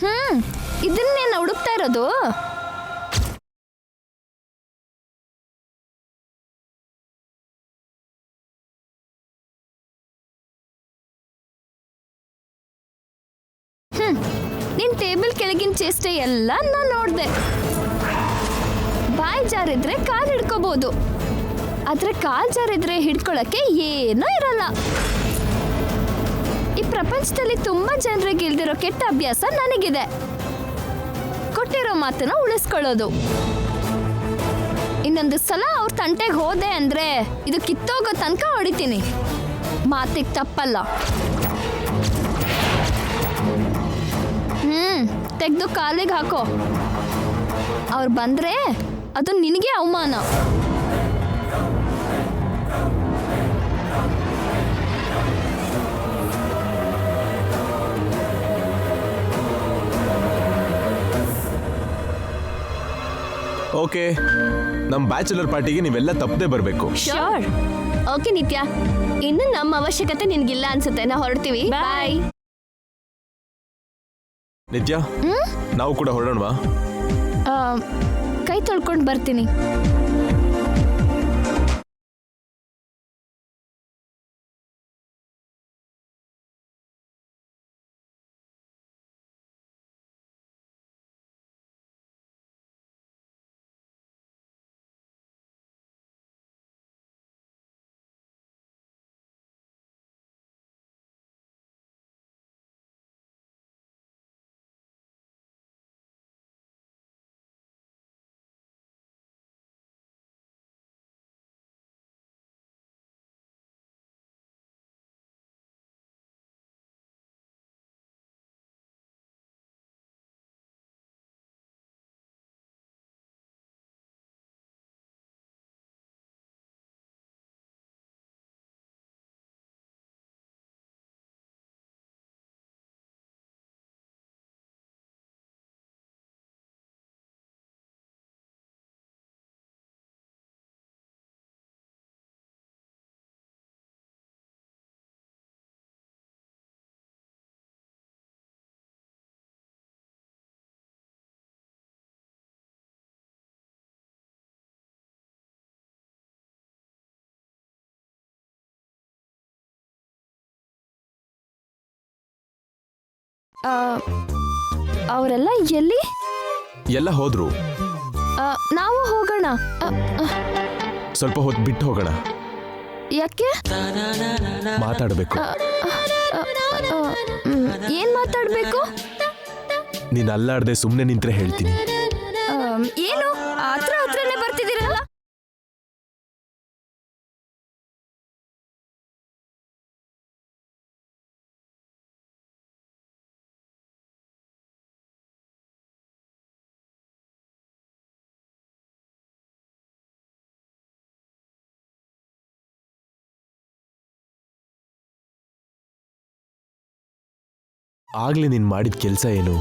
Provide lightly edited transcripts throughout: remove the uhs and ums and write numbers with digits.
ಹ್ಮ್ ಇದನ್ನೇನು ಹುಡುಕ್ತಾ ಇರೋದು? ನಿನ್ ಟೇಬಲ್ ಕೆಳಗಿನ ಚೇಷ್ಟೆ ಎಲ್ಲ ನಾನು ನೋಡ್ದೆ. ಬಾಯಿ ಜಾರಿದ್ರೆ ಕಾಲ್ ಹಿಡ್ಕೋಬಹುದು, ಆದ್ರೆ ಕಾಲ್ ಜಾರಿದ್ರೆ ಹಿಡ್ಕೊಳಕ್ಕೆ ಏನೂ ಇರಲ್ಲ. ಈ ಪ್ರಪಂಚದಲ್ಲಿ ತುಂಬಾ ಜನರಿಗೆ ಇಲ್ದಿರೋ ಕೆಟ್ಟ ಅಭ್ಯಾಸ ನನಗಿದೆ, ಕೊಟ್ಟಿರೋ ಮಾತನ್ನ ಉಳಿಸ್ಕೊಳ್ಳೋದು. ಇನ್ನೊಂದು ಸಲ ಅವ್ರ ತಂಟೆಗೆ ಹೋದೆ ಅಂದ್ರೆ ಇದು ಕಿತ್ತೋಗೋ ತನಕ ಹೊಡಿತೀನಿ. ಮಾತಿಗೆ ತಪ್ಪಲ್ಲ. ತೆಗ್ದು ಕಾಲಿಗೆ ಹಾಕೋ. ಅವ್ರು ಬಂದ್ರೆ ಅದು ನಿನಗೆ ಅವಮಾನ. ಓಕೆ, ನಮ್ಮ ಬ್ಯಾಚುಲರ್ ಪಾರ್ಟಿಗೆ ನೀವೆಲ್ಲ ತಪ್ಪದೆ ಬರಬೇಕು. ಶೋರ್. ಓಕೆ ನಿತ್ಯ, ಇನ್ನು ನಮ್ಮ ಅವಶ್ಯಕತೆ ನಿನ್ಗಿಲ್ಲ ಅನ್ಸುತ್ತೆ. ನಾ ಹೊರಡ್ತೀವಿ. ಬಾಯ್. ನಿತ್ಯ, ನಾವು ಕೂಡ ಹೊರಡೋಣವಾ? ಕೈ ತೊಳ್ಕೊಂಡು ಬರ್ತೀನಿ. ಅವರೆಲ್ಲ ಎಲ್ಲಿ? ಎಲ್ಲ ಹೋದ್ರು. ನಾವು ಹೋಗೋಣ. ಸ್ವಲ್ಪ ಹೊತ್ತು ಬಿಟ್ಟು ಹೋಗೋಣ. ಯಾಕೆ? ಮಾತಾಡಬೇಕು. ಏನ್ ಮಾತಾಡ್ಬೇಕು? ನೀನ್ ಅಲ್ಲಾಡ್ದೆ ಸುಮ್ಮನೆ ನಿಂತ್ರೆ ಹೇಳ್ತೀನಿ. ಏನು ಹತ್ರನೇ ಬರ್ತಿದ್ದೀರಲ್ಲ? ಆಗ್ಲೇ ನೀನ್ ಮಾಡಿದ ಕೆಲಸ ಏನು?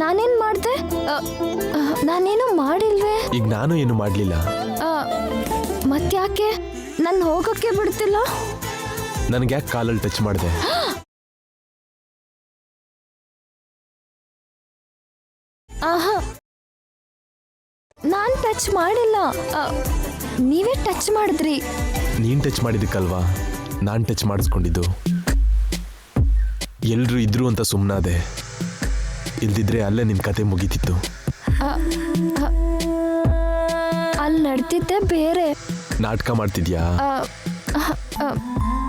ನಾನೇನ್ ಮಾಡ್ದೆ? ನಾನೇನು ಮಾಡಿಲ್ವೇ? ಈಗ ನಾನು ಏನು ಮಾಡ್ಲಿಲ್ಲ. ಮತ್ತ್ಯಾಕೆ ನನ್ನ ಹೋಗೋಕೆ ಬಿಡ್ತಿಲ್ಲ? ನನ್ಗೆ ಯಾಕೆ ಕಾಲಲ್ಲಿ ಟಚ್ ಮಾಡಿದೆ? ನಾನ್ ಟಚ್ ಮಾಡಿಲ್ಲ, ನೀವೇ ಟಚ್ ಮಾಡಿದ್ರಿ. ನೀನ್ ಟಚ್ ಮಾಡಿದಕ್ಕಲ್ವಾ ನಾನ್ ಟಚ್ ಮಾಡಿಸ್ಕೊಂಡಿದ್ದು. ಎಲ್ರು ಇದ್ರು ಅಂತ ಸುಮ್ಮನಾದೆ, ಇಲ್ದಿದ್ರೆ ಅಲ್ಲೇ ನಿನ್ ಕತೆ ಮುಗೀತಿತ್ತು. ಅಲ್ಲಿ ನಡ್ತಿದ್ದೆ ಬೇರೆ. ನಾಟಕ ಮಾಡ್ತಿದ್ಯಾ?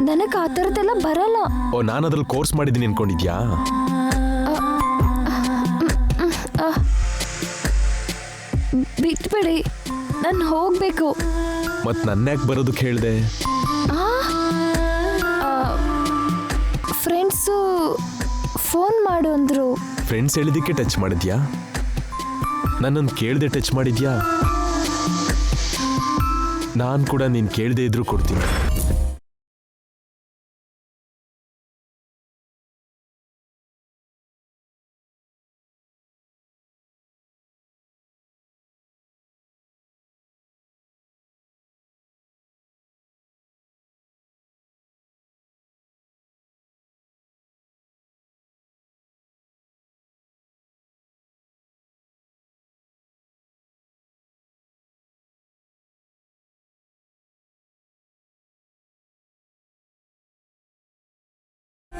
ನನಗೆ ಆ ಥರದ್ದೆಲ್ಲ ಬರಲ್ಲ. ಓ, ನಾನು ಅದ್ರಲ್ಲಿ ಕೋರ್ಸ್ ಮಾಡಿದ್ದೀನಿ ಅನ್ಕೊಂಡಿದ್ಯಾ? ಬಿಟ್ಬಿಡಿ, ನಾನು ಹೋಗ್ಬೇಕು. ಮತ್ ನನ್ನ ಯಾಕೆ ಬರೋದಕ್ಕೆ ಹೇಳ್ದೆ? ಫ್ರೆಂಡ್ಸು ಫೋನ್ ಮಾಡು ಅಂದ್ರು. ಫ್ರೆಂಡ್ಸ್ ಹೇಳಿದಕ್ಕೆ ಟಚ್ ಮಾಡಿದ್ಯಾ? ನನ್ನನ್ನು ಕೇಳ್ದೆ ಟಚ್ ಮಾಡಿದ್ಯಾ? ನಾನು ಕೂಡ ನೀನು ಕೇಳದೆ ಇದ್ರೂ ಕೊಡ್ತೀನಿ.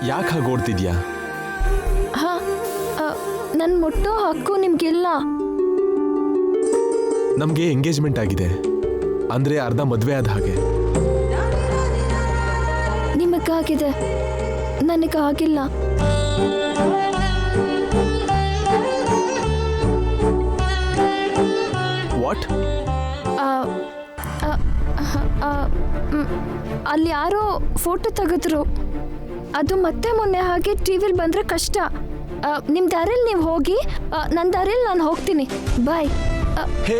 ಯಾಕೆ ಹಾಗೆ ಓಡ್ತಿದ್ಯಾ? ಹಾ ನನ್ನ ಮುಟ್ಟೋ ಹಕ್ಕು ನಿಮ್ಗಿಲ್ಲ. ನಮಗೆ ಎಂಗೇಜ್ಮೆಂಟ್ ಆಗಿದೆ, ಅಂದ್ರೆ ಅರ್ಧ ಮದುವೆ ಆದ ಹಾಗೆ. ನಿಮಗಾಗಿದೆ, ನನಗಾಗಿಲ್ಲ. ವಾಟ್? ಅಲ್ಲಿ ಯಾರೋ ಫೋಟೋ ತೆಗೆದ್ರು, ಅದು ಮತ್ತೆ ಮೊನ್ನೆ ಹಾಗೆ ಟಿವಿಲಿ ಬಂದ್ರೆ ಕಷ್ಟ. ನಿಮ್ಮ ದಾರಿಲಿ ನೀವು ಹೋಗಿ, ನನ್ನ ದಾರಿಲಿ ನಾನು ಹೋಗ್ತೀನಿ. ಬಾಯ್. ಹೇ,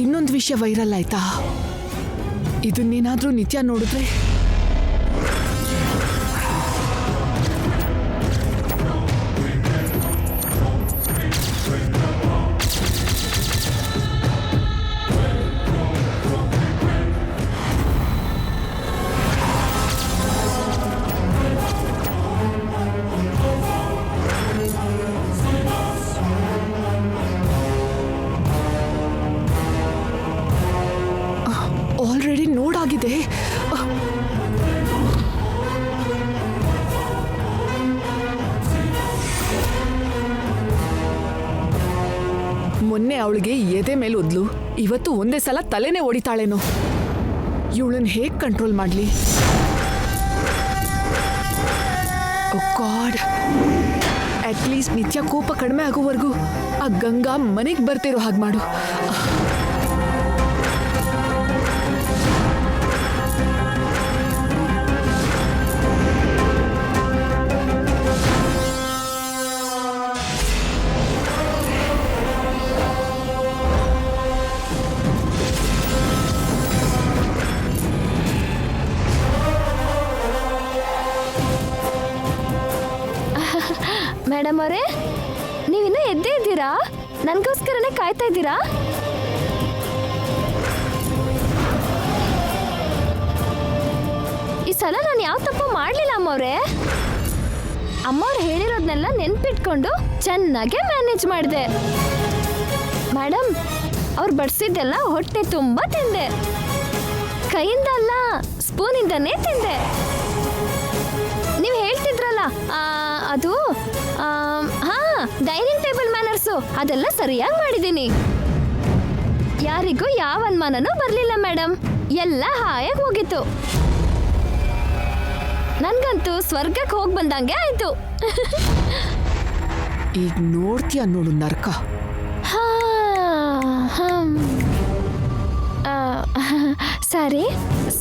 ಇನ್ನೊಂದು ವಿಷಯ ವೈರಲ್ ಆಯ್ತಾ? ಇದನ್ನೇನಾದ್ರೂ ನಿತ್ಯ ನೋಡಿದ್ರೆ ಆಲ್ರೆಡಿ ನೋಡಾಗಿದೆ. ಮೊನ್ನೆ ಅವಳಿಗೆ ಎದೆ ಮೇಲೆ ಒದ್ಲು, ಇವತ್ತು ಒಂದೇ ಸಲ ತಲೆನೇ ಹೊಡಿತಾಳೇನೋ. ಇವಳನ್ನ ಹೇಗ್ ಕಂಟ್ರೋಲ್ ಮಾಡ್ಲಿ? ಗಾಡ್, ಅಟ್ಲೀಸ್ಟ್ ನಿತ್ಯ ಕೋಪ ಕಡಿಮೆ ಆಗೋವರೆಗೂ ಆ ಗಂಗಾ ಮನೆಗೆ ಬರ್ತಿರೋ ಹಾಗೆ ಮಾಡು. ಮೇಡಮ್ ಅವರೇ, ನೀವಿನ್ನೂ ಎದ್ದೇ ಇದ್ದೀರಾ? ನನಗೋಸ್ಕರನೇ ಕಾಯ್ತಾ ಇದ್ದೀರಾ? ಈ ಸಲ ನಾನು ಯಾವ ತಪ್ಪು ಮಾಡಲಿಲ್ಲ ಅಮ್ಮವ್ರೆ. ಅಮ್ಮವ್ರು ಹೇಳಿರೋದನ್ನೆಲ್ಲ ನೆನ್ಪಿಟ್ಕೊಂಡು ಚೆನ್ನಾಗೆ ಮ್ಯಾನೇಜ್ ಮಾಡಿದೆ. ಮೇಡಮ್, ಅವ್ರು ಬಡಿಸಿದ್ದೆಲ್ಲ ಹೊಟ್ಟೆ ತುಂಬ ತಿಂದೆ. ಕೈಯಿಂದ ಅಲ್ಲ, ಸ್ಪೂನಿಂದನೇ ತಿಂದೆ. ನೀವು ಹೇಳ್ತಿದ್ರಲ್ಲ, ಅದು ಹಾ, ಡೈನಿಂಗ್ ಟೇಬಲ್ ಮ್ಯಾನರ್ಸು ಅದೆಲ್ಲ ಸರಿಯಾಗಿ ಮಾಡಿದ್ದೀನಿ. ಯಾರಿಗೂ ಯಾವ ಅನುಮಾನನೂ ಬರಲಿಲ್ಲ ಮೇಡಮ್. ಎಲ್ಲ ಹಾಯಾಗಿ ಹೋಗಿತ್ತು. ನನ್ಗಂತೂ ಸ್ವರ್ಗಕ್ಕೆ ಹೋಗಿ ಬಂದಂಗೆ ಆಯ್ತು. ಈಗ ನೋಡ್ತೀಯ ನೋಡು ನರ್ಕ.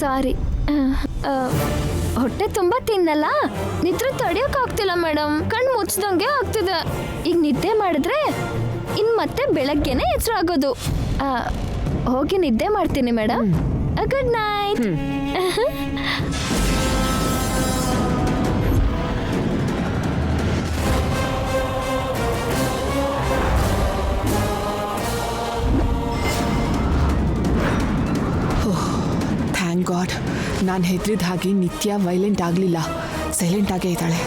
ಸಾರಿ. ಹೊಟ್ಟೆ ತುಂಬ ತಿನ್ನಲ್ಲ, ನಿದ್ರೆ ತಡಿಯೋಕ್ಕಾಗ್ತಿಲ್ಲ ಮೇಡಮ್. ಕಣ್ಣು ಮುಚ್ಚಿದಂಗೆ ಆಗ್ತಿದೆ. ಈಗ ನಿದ್ದೆ ಮಾಡಿದ್ರೆ ಮತ್ತೆ ಬೆಳಗ್ಗೆನೆ ಎಚ್ಚರ ಆಗೋದು. ಹೋಗಿ ನಿದ್ದೆ ಮಾಡ್ತೀನಿ madam. Good night. Thank god, ನಾನು ಹೆದ್ರಿದ ಹಾಗೆ ನಿತ್ಯ ವೈಲೆಂಟ್ ಆಗಲಿಲ್ಲ, ಸೈಲೆಂಟ್ ಆಗೇ ಇದ್ದಾಳೆ.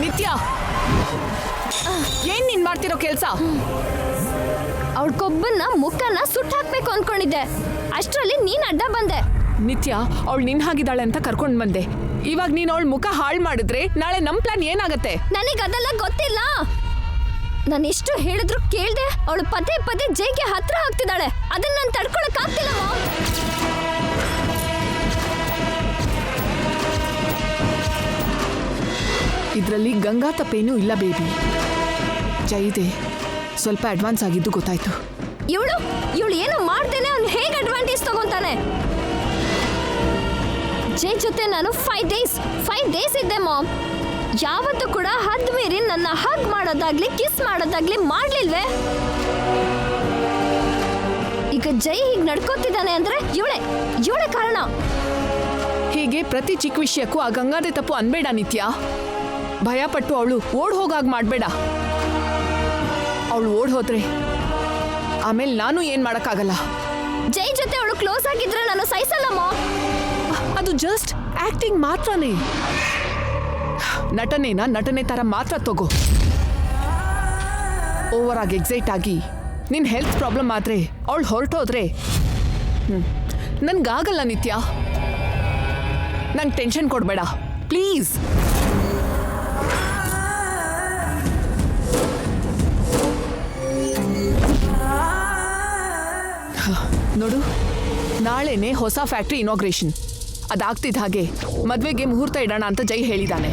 ನಿತ್ಯ ಏನ್ ನೀನ್ ಮಾಡ್ತಿರೋ ಕೆಲ್ಸ? ಅವಳ ಕೊಬ್ಬನ್ನ ಮುಖನ ಸುಟ್ಟಾಕ್ಬೇಕು ಅನ್ಕೊಂಡಿದ್ದೆ, ಅಷ್ಟ್ರಲ್ಲಿ ನೀನ್ ಅಡ್ಡ ಬಂದೆ. ನಿತ್ಯ ಅವಳು ನಿನ್ ಹಾಗಿದ್ದಾಳೆ ಅಂತ ಕರ್ಕೊಂಡ್ ಬಂದೆ. ಇವಾಗ ನೀನ್ ಅವಳ ಮುಖ ಹಾಳು ಮಾಡಿದ್ರೆ ನಾಳೆ ನಮ್ ಪ್ಲಾನ್ ಏನಾಗತ್ತೆ? ನನಗ್ ಅದೆಲ್ಲ ಗೊತ್ತಿಲ್ಲ. ನಾನು ಎಷ್ಟು ಹೇಳಿದ್ರು ಕೇಳ್ದೆ ಅವಳು ಪದೇ ಪದೇ ಜೈಗೆ ಹತ್ರ ಆಗ್ತಿದ್ದಾಳೆ. ಅದನ್ನ ನಾನು ತಡ್ಕೊಳಕ್ ಆಗ್ತಿಲ್ಲ. ಇದ್ರಲ್ಲಿ ಗಂಗಾ ತಪ್ಪೇನೂ ಇಲ್ಲ ಬೇಬಿ. ಜೈದೆ ಸ್ವಲ್ಪ ಅಡ್ವಾನ್ಸ್ ಆಗಿದ್ದು ಗೊತ್ತಾಯ್ತು. ಇವಳು ಏನು ಮಾಡ್ತೇನೆ ಅವ್ನು ಹೇಗೆ ಅಡ್ವಾಂಟೇಜ್ ತಗೊಂತಾನೆ. ಜೈ ಜೊತೆ ನಾನು 5 ಡೇಸ್ ಇದ್ದೆ ಮಾಮ್. ಯಾವತ್ತೂ ಕೂಡ ಹದ್ ಮೀರಿ ನನ್ನ ಹಗ್ ಮಾಡೋದಾಗ್ಲಿ ಕಿಸ್ ಮಾಡೋದಾಗ್ಲಿ ಮಾಡ್ಲಿಲ್ವೇ. ಈಗ ಜೈ ಹೀಗೆ ನಡ್ಕೋತಿದ್ದಾನೆ ಅಂದ್ರೆ ಇವಳೆ ಕಾರಣ. ಹೀಗೆ ಪ್ರತಿ ಚಿಕ್ಕ ವಿಷಯಕ್ಕೂ ಆ ಗಂಗಾದೆ ತಪ್ಪು ಅನ್ಬೇಡ ನಿತ್ಯ. ಭಯ ಪಟ್ಟು ಅವಳು ಓಡ್ ಹೋಗಾಗ್ ಮಾಡ್ಬೇಡ. ಅವಳು ಓಡ್ ಹೋದ್ರೆ ಆಮೇಲೆ ನಾನು ಏನ್ ಮಾಡಕ್ಕಾಗಲ್ಲ. ಜೈ ಜೊತೆ ಅವಳು ಕ್ಲೋಸ್ ಆಗಿದ್ರೆ ನಾನು ಸಹಿಸಲ್ಲ ಮಾಮ್. ಅದು ಜಸ್ಟ್ ಆಕ್ಟಿಂಗ್ ಮಾತ್ರನೇ. ನಟನೆ ತರ ಮಾತ್ರ ತಗೋ. ಓವರ್ ಆಗಿ ಎಕ್ಸೈಟ್ ಆಗಿ ನಿನ್ ಹೆಲ್ತ್ ಪ್ರಾಬ್ಲಮ್ ಆದ್ರೆ ಅವಳು ಹೊರಟೋದ್ರೆ ನನ್ಗಾಗಲ್ಲ ನಿತ್ಯ. ನಂಗೆ ಟೆನ್ಷನ್ ಕೊಡ್ಬೇಡ ಪ್ಲೀಸ್. ನೋಡು, ನಾಳೆನೆ ಹೊಸ ಫ್ಯಾಕ್ಟ್ರಿ ಇನಾಗ್ರೇಷನ್. ಅದಾಗ್ತಿದ್ದ ಹಾಗೆ ಮದ್ವೆಗೆ ಮುಹೂರ್ತ ಇಡೋಣ ಅಂತ ಜೈ ಹೇಳಿದಾನೆ.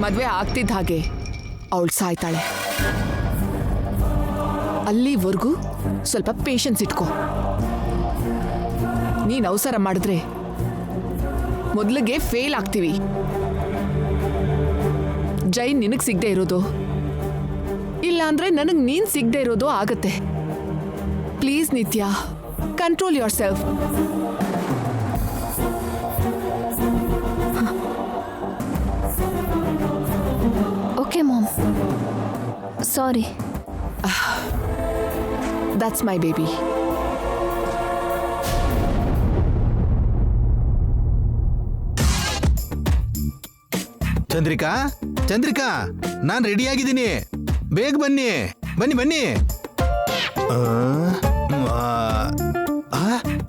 ಮದ್ವೆ ಆಗ್ತಿದ್ದ ಹಾಗೆ ಅವಳು ಸಾಯ್ತಾಳೆ. ಅಲ್ಲಿವರೆಗೂ ಸ್ವಲ್ಪ ಪೇಷನ್ಸ್ ಇಟ್ಕೋ. ನೀನ್ ಅವಸರ ಮಾಡಿದ್ರೆ ಮೊದಲಿಗೆ ಫೇಲ್ ಆಗ್ತೀವಿ. ಜೈ ನಿನಗ್ ಸಿಗದೆ ಇರೋದು ಇಲ್ಲ ಅಂದ್ರೆ ನನಗ್ ನೀನ್ ಸಿಗದೆ ಇರೋದು ಆಗತ್ತೆ. Please Nitya, control yourself. Okay mom, sorry. That's my baby. Chandrika, ನಾನು ರೆಡಿಯಾಗಿದ್ದೀನಿ. ಬೇಗ ಬನ್ನಿ.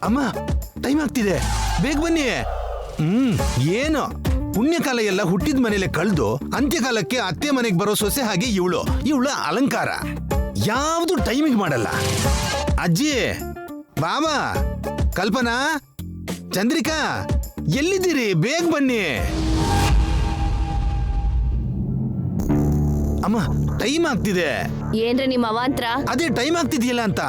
ಅಮ್ಮ, ಟೈಮ್ ಆಗ್ತಿದೆ, ಬೇಗ ಬನ್ನಿ. ಏನು ಪುಣ್ಯಕಾಲ ಎಲ್ಲ ಹುಟ್ಟಿದ ಮನೇಲೆ ಕಳೆದು ಅಂತ್ಯಕಾಲಕ್ಕೆ ಅತ್ತೆ ಮನೆಗೆ ಬರೋ ಸೊಸೆ ಹಾಗೆ ಇವಳು ಅಲಂಕಾರ ಯಾವುದು ಟೈಮಿಗೆ ಮಾಡಲ್ಲ. ಅಜ್ಜಿ, ಬಾಬಾ, ಕಲ್ಪನಾ, ಚಂದ್ರಿಕಾ, ಎಲ್ಲಿದ್ದೀರಿ? ಬೇಗ ಬನ್ನಿ. ಅಮ್ಮ, ಟೈಮ್ ಆಗ್ತಿದೆ. ಏನ್ರಿ ನಿಮ್ಮ ಅವಾಂತರ? ಅದೇ ಟೈಮ್ ಆಗ್ತಿದೆಯಲ್ಲ ಅಂತ.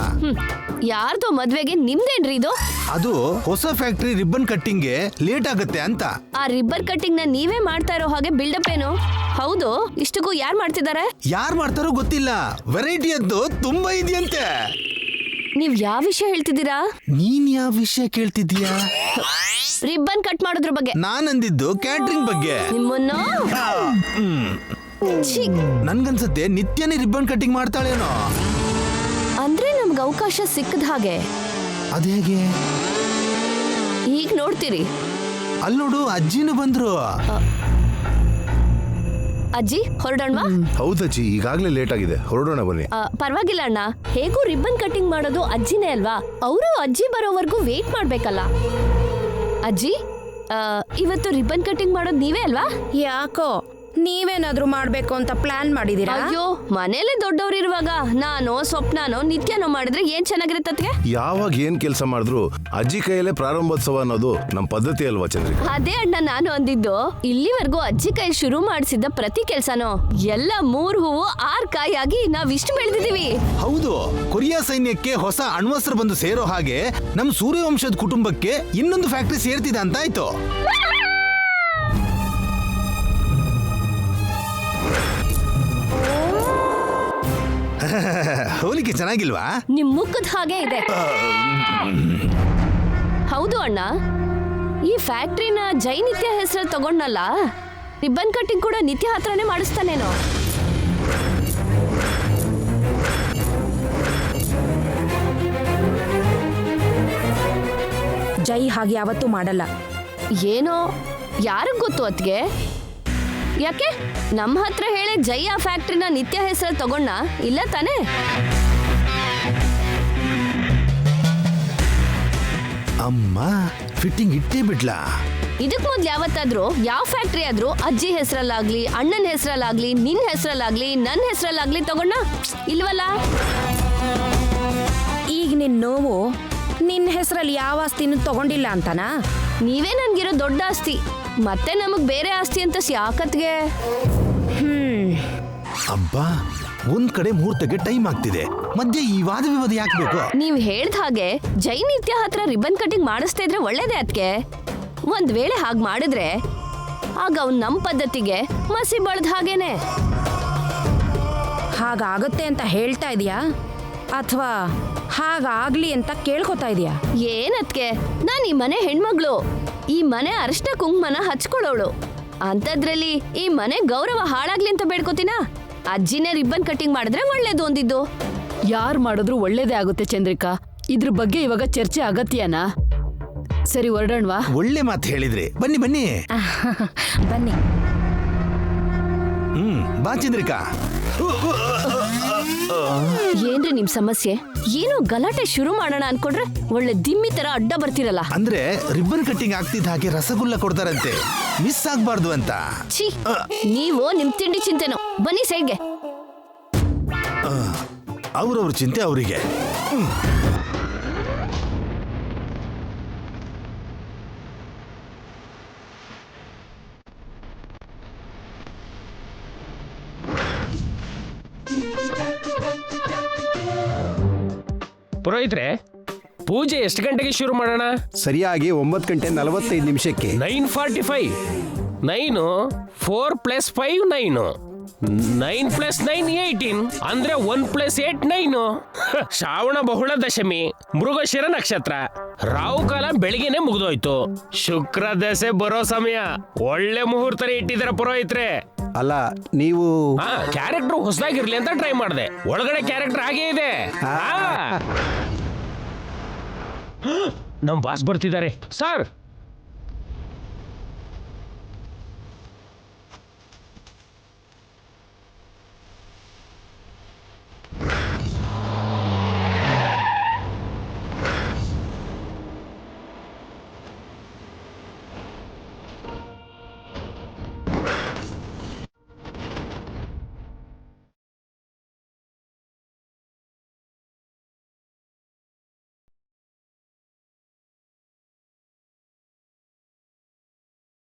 ಯಾರ್ದು ಮದ್ವೆಗೆ ನಿಮ್ದೇನ್ರಿ ಇದು? ಅದು ಹೊಸ ಫ್ಯಾಕ್ಟ್ರಿ ರಿಬ್ಬನ್ ಕಟ್ಟಿಂಗ್ಗೆ ಲೇಟ್ ಆಗುತ್ತೆ ಅಂತ. ಆ ರಿಬ್ಬನ್ ಕಟ್ಟಿಂಗ್ ನ ನೀವೇ ಮಾಡ್ತಾ ಇರೋ ಹಾಗೆ ಬಿಲ್ಡಪ್ ಏನು? ಹೌದು, ಇಷ್ಟಕ್ಕೂ ಯಾರು ಮಾಡ್ತಿದ್ದಾರೆ? ಯಾರು ಮಾಡ್ತಾರೋ ಗೊತ್ತಿಲ್ಲ. ವೆರೈಟಿ ಅಂತೂ ತುಂಬಾ ಇದೆಯಂತೆ. ನೀವ್ ಯಾವ ವಿಷಯ ಹೇಳ್ತಿದ್ದೀರಾ? ನೀನ್ ಯಾವ ವಿಷಯ ಕೇಳ್ತಿದ್ದೀಯಾ? ರಿಬ್ಬನ್ ಕಟ್ ಮಾಡೋದ್ರ ಬಗ್ಗೆ. ನಾನ್ ಅಂದಿದ್ದು ಕ್ಯಾಟ್ರಿಂಗ್ ಬಗ್ಗೆ. ನಿಮ್ಮನ್ನು ನನ್ಗನ್ಸತ್ತೆ ನಿತ್ಯನೇ ರಿಬ್ಬನ್ ಕಟ್ಟಿಂಗ್ ಮಾಡ್ತಾಳೇನೋ. ಅಂದ್ರೆ ನಮ್ಗೆ ಅವಕಾಶ ಸಿಕ್ಕದ ಹಾಗೆ. ಅದೇಗೆ? ಈಗ ನೋಡ್ತೀರಿ. ಅಲ್ಲಿ ನೋಡು, ಅಜ್ಜಿನೂ ಬಂದ್ರು. ಅಜ್ಜಿ, ಹೊರಡೋಣವಾ? ಹೌದಜ್ಜಿ, ಈಗಾಗ್ಲೇ ಲೇಟ್ ಆಗಿದೆ, ಹೊರಡೋಣ ಬನ್ನಿ. ಪರವಾಗಿಲ್ಲ ಅಣ್ಣ, ಹೇಗೂ ರಿಬ್ಬನ್ ಕಟ್ಟಿಂಗ್ ಮಾಡೋದು ಅಜ್ಜಿನೇ ಅಲ್ವಾ? ಅವರು ಅಜ್ಜಿ ಬರೋವರೆಗೂ ವೇಟ್ ಮಾಡ್ಬೇಕಲ್ಲ. ಅಜ್ಜಿ, ಇವತ್ತು ರಿಬ್ಬನ್ ಕಟ್ಟಿಂಗ್ ಮಾಡೋದು ನೀವೇ ಅಲ್ವಾ? ಯಾಕೋ ನೀವೇನಾದ್ರೂ ಮಾಡ್ಬೇಕು ಅಂತ ಪ್ಲಾನ್ ಮಾಡಿದೀರಾ? ಅಯ್ಯೋ, ಮನೇಲೆ ದೊಡ್ಡವ್ರಿರುವಾಗ ನಾನು ಸ್ವಪ್ನಾನೋ ನಿತ್ಯನೋ ಮಾಡಿದ್ರೆ ಏನ್ ಚೆನ್ನಾಗಿರುತ್ತೆ. ಯಾವಾಗ ಏನ್ ಕೆಲಸ ಮಾಡಿದ್ರು ಅಜ್ಜಿ ಕೈಯಲ್ಲೇ ಪ್ರಾರಂಭೋತ್ಸವ ಅನ್ನೋದು ನಮ್ ಪದ್ಧತಿ ಅಲ್ವಾ ಚಂದ್ರಿಕಾ? ಅದೇ ಅಣ್ಣ ನಾನು ಅಂದಿದ್ದು. ಇಲ್ಲಿವರೆಗೂ ಅಜ್ಜಿ ಕೈ ಶುರು ಮಾಡಿಸಿದ ಪ್ರತಿ ಕೆಲ್ಸನೋ ಎಲ್ಲ 3 ಹೂವು 6 ಕಾಯಾಗಿ ನಾವ್ ಇಷ್ಟು ಬೆಳೆದಿದೀವಿ. ಹೌದು, ಕೊರಿಯಾ ಸೈನ್ಯಕ್ಕೆ ಹೊಸ ಅಣ್ವಸ್ತ್ರ ಬಂದು ಸೇರೋ ಹಾಗೆ ನಮ್ ಸೂರ್ಯವಂಶದ ಕುಟುಂಬಕ್ಕೆ ಇನ್ನೊಂದು ಫ್ಯಾಕ್ಟ್ರಿ ಸೇರ್ತಿದೆ ಅಂತ ಆಯ್ತು. ಹೋಲಿಕೆ ಚೆನ್ನಾಗಿಲ್ವಾ? ನಿಮ್ ಮುಖದ ಹಾಗೆ ಇದೆ. ಹೌದು ಅಣ್ಣ, ಈ ಫ್ಯಾಕ್ಟ್ರಿನ ಜೈ ನಿತ್ಯ ಹೆಸರು ತಗೊಂಡಲ್ಲ, ರಿಬ್ಬನ್ ಕಟ್ಟಿಂಗ್ ಕೂಡ ನಿತ್ಯ ಹತ್ರನೇ ಮಾಡಿಸ್ತಾನೇನೋ. ಜೈ ಹಾಗೆ ಯಾವತ್ತೂ ಮಾಡಲ್ಲ. ಏನೋ ಯಾರಿಗ್ ಗೊತ್ತು ಅತ್ಗೆ? ಯಾಕೆ ನಮ್ಮ ಹತ್ರ ಹೇಳಿ ಜೈ ಆ ಫ್ಯಾಕ್ಟ್ರಿನ ನಿತ್ಯ ಹೆಸರು ತಗೊಂಡ ಇಲ್ಲ ತಾನೇ? ಅಮ್ಮ ಫಿಟ್ಟಿಂಗ್ ಇಟ್ಟೇ ಬಿಡ್ಲಾ? ಇದಕ್ ಮೊದ್ಲು ಯಾವತ್ತಾದ್ರೂ ಯಾವ ಫ್ಯಾಕ್ಟ್ರಿ ಆದ್ರೂ ಅಜ್ಜಿ ಹೆಸರಲ್ಲಾಗ್ಲಿ, ಅಣ್ಣನ ಹೆಸರಲ್ಲಾಗ್ಲಿ, ನಿನ್ ಹೆಸರಲ್ಲಾಗ್ಲಿ, ನನ್ನ ಹೆಸರಲ್ಲಾಗ್ಲಿ ತಗೊಂಡ ಇಲ್ವಲ್ಲ? ಈಗ ನಿನ್ ನೋವು ನಿನ್ನ ಹೆಸರಲ್ಲಿ ಯಾವ ಆಸ್ತಿನೂ ತಗೊಂಡಿಲ್ಲ ಅಂತನಾ? ನೀವೇ ನನ್ಗಿರೋ ದೊಡ್ಡ ಆಸ್ತಿ, ಮತ್ತೆ ನಮಗ್ ಬೇರೆ ಆಸ್ತಿ ಅಂತ ಯಾಕತ್ಗೆ? ಅಬ್ಬಾ ಒಂದ್ ಕಡೆ ಮುಹೂರ್ತಕ್ಕೆ ಟೈಮ್ ಆಗ್ತಿದೆ, ಮಧ್ಯೆ ಈ ವಾದ ವಿವಾದ ಯಾಕೆ ಬೇಕು? ನೀವ್ ಹೇಳ್ದ ಹಾಗೆ ಜೈ ನಿತ್ಯ ಹತ್ರ ರಿಬನ್ ಕಟಿಂಗ್ ಮಾಡಿಸ್ತಾ ಇದ್ರೆ ಒಳ್ಳೇದೇ ಅದಕ್ಕೆ. ಒಂದ್ ವೇಳೆ ಹಾಗೆ ಮಾಡಿದ್ರೆ ಆಗ ಅವ್ನ್ ನಮ್ ಪದ್ಧತಿಗೆ ಮಸಿ ಬಳದ್ ಹಾಗೇನೆ. ಹಾಗಾಗತ್ತೆ ಅಂತ ಹೇಳ್ತಾ ಇದೀಯಾ ಅಥವಾ ಹಾಗಾಗ್ಲಿ ಅಂತ ಕೇಳ್ಕೊತಾ ಇದೀಯಾ? ಏನತ್ಗೆ, ನಾನ್ ಈ ಮನೆ ಹೆಣ್ಮಗಳು, ಈ ಮನೆ ಅರಿಶಿನ ಕುಂಕುಮನ ಹಚ್ಕೊಳ್ಳೋಳು. ಅಂತದ್ರಲ್ಲಿ ಈ ಮನೆ ಗೌರವ ಹಾಳಾಗ್ಲಿ ಅಂತ ಬೇಡ್ಕೋತೀನ? ಅಜ್ಜಿನೇ ರಿಬ್ಬನ್ ಕಟಿಂಗ್ ಮಾಡಿದ್ರೆ ಒಳ್ಳೇದು ಅಂದಿದ್ದು. ಯಾರು ಮಾಡಿದ್ರು ಒಳ್ಳೇದೇ ಆಗುತ್ತೆ ಚಂದ್ರಿಕಾ. ಇದ್ರ ಬಗ್ಗೆ ಇವಾಗ ಚರ್ಚೆ ಅಗತ್ಯನಾ? ಸರಿ ಹೊರಡೋಣವಾ? ಒಳ್ಳೆ ಮಾತು ಹೇಳಿದ್ರಿ, ಬನ್ನಿ ಬನ್ನಿ. ಬನ್ನಿ. ಬಾ ಚಂದ್ರಿಕಾ. ಏನ್ರಿ ನಿಮ್ ಸಮಸ್ಯೆ? ಏನೋ ಗಲಾಟೆ ಶುರು ಮಾಡೋಣ ಅನ್ಕೊಂಡ್ರೆ ಒಳ್ಳೆ ದಿಮ್ಮಿ ತರ ಅಡ್ಡ ಬರ್ತಿರಲ್ಲ. ಅಂದ್ರೆ ರಿಬ್ಬನ್ ಕಟ್ಟಿಂಗ್ ಆಗ್ತಿದ್ದ ಹಾಗೆ ರಸಗುಲ್ಲ ಕೊಡ್ತಾರಂತೆ, ಮಿಸ್ ಆಗ್ಬಾರ್ದು ಅಂತ. ಛೀ, ನೀವು ನಿಮ್ ತಿಂಡಿ ಚಿಂತೆನೋ. ಬನ್ನಿ ಸೈಡ್ಗೆ. ಅವ್ರವ್ರ ಚಿಂತೆ ಅವರಿಗೆ. ಪುರೋಹಿತ್ರೆ, ಪೂಜೆ ಎಷ್ಟು ಗಂಟೆಗೆ ಶುರು ಮಾಡೋಣ? ಸರಿಯಾಗಿ 9:45 9:45. 9 4 + 5 9. 9 + 9 18. ಅಂದ್ರೆ 1 + 8 9. ಶ್ರಾವಣ ಬಹುಳ ದಶಮಿ, ಮೃಗಶಿರ ನಕ್ಷತ್ರ, ರಾಹುಕಾಲ ಬೆಳಿಗ್ಗೆನೆ ಮುಗಿದೋಯ್ತು. ಶುಕ್ರ ದಶೆ ಬರೋ ಸಮಯ. ಒಳ್ಳೆ ಮುಹೂರ್ತನೇ ಇಟ್ಟಿದ್ದೀರ ಪುರೋಹಿತ್ರೆ. ಅಲ್ಲ, ನೀವು ಕ್ಯಾರೆಕ್ಟರ್ ಹೊಸದಾಗಿರ್ಲಿ ಅಂತ ಟ್ರೈ ಮಾಡಿದೆ. ಒಳಗಡೆ ಕ್ಯಾರೆಕ್ಟರ್ ಹಾಗೇ ಇದೆ. ನಮ್ ಬಾಸ್ ಬರ್ತಿದ್ದಾರೆ ಸರ್.